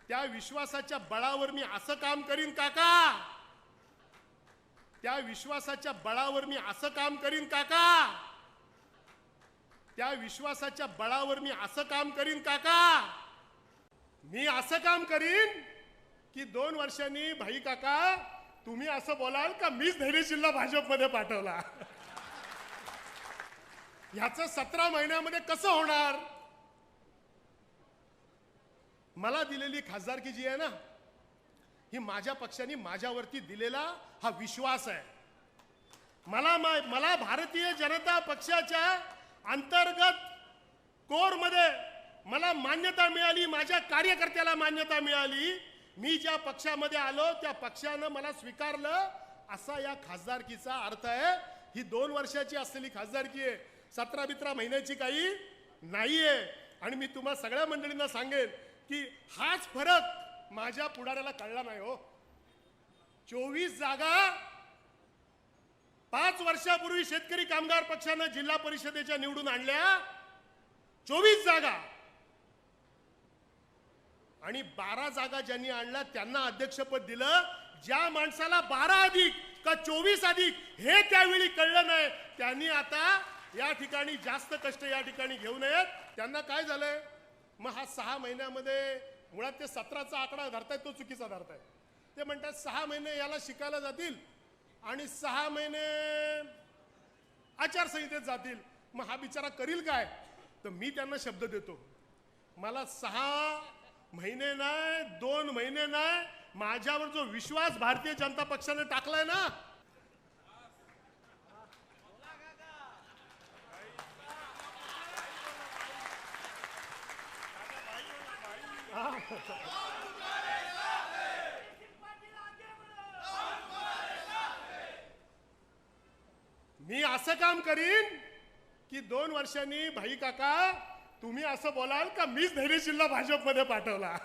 त्या विश्वासाच्या बळावर मी असं काम करीन काका, त्या विश्वासाच्या बळावर मी असं काम करीन काका, त्या विश्वासाच्या बळावर मी असं काम करीन काका, मी असं काम करीन की 2 वर्षांनी भाई काका तुम्ही असं बोलाल का मीच धैर्यशीलला भाजपमध्ये पाठवला. ह्याचं 17 महिन्यामध्ये कसं होणार. मला दिलेली खासदारकी जी आहे ना, ही माझ्या पक्षाने माझ्यावरती दिलेला हा विश्वास आहे. मला भारतीय जनता पक्षाच्या अंतर्गत कोरमध्ये मला मान्यता मिळाली, माझ्या कार्यकर्त्याला मान्यता मिळाली. मी ज्या पक्षामध्ये आलो त्या पक्षानं मला स्वीकारलं, असा या खासदारकीचा अर्थ आहे. ही 2 वर्षाची असलेली खासदारकी आहे, 17-17 महिन्याची काही नाहीये. आणि मी तुम्हा सगळ्या मंडळींना सांगेन की हाच फरक माझ्या पुढाऱ्याला कळला नाही हो. 24 जागा 5 वर्षापूर्वी शेतकरी कामगार पक्षानं जिल्हा परिषदेच्या निवडून आणल्या, 24 जागा. आणि 12 जागा ज्यांनी आणल्या त्यांना अध्यक्षपद दिलं. ज्या माणसाला 12 अधिक का 24 अधिक हे त्यावेळी कळलं नाही, त्यांनी आता या ठिकाणी जास्त कष्ट या ठिकाणी घेऊ नयेत. त्यांना काय झालंय मग हा 6 महिन्यामध्ये मुळात ते 17चा आकडा धरतायत, तो चुकीचा धरतायत. ते म्हणतात 6 महिने याला शिकायला जातील आणि 6 महिने आचारसंहितेत जातील. मग हा बिचारा करील काय. तर मी त्यांना शब्द देतो, मला 6 महिने नाही 2 महिने नाही, माझ्यावर जो विश्वास भारतीय जनता पक्षाने टाकलाय ना, मी असं काम करीन की 2 वर्षांनी भाई काका तुम्ही असं बोलाल का मीच धैर्यशीलला भाजपमध्ये पाठवला.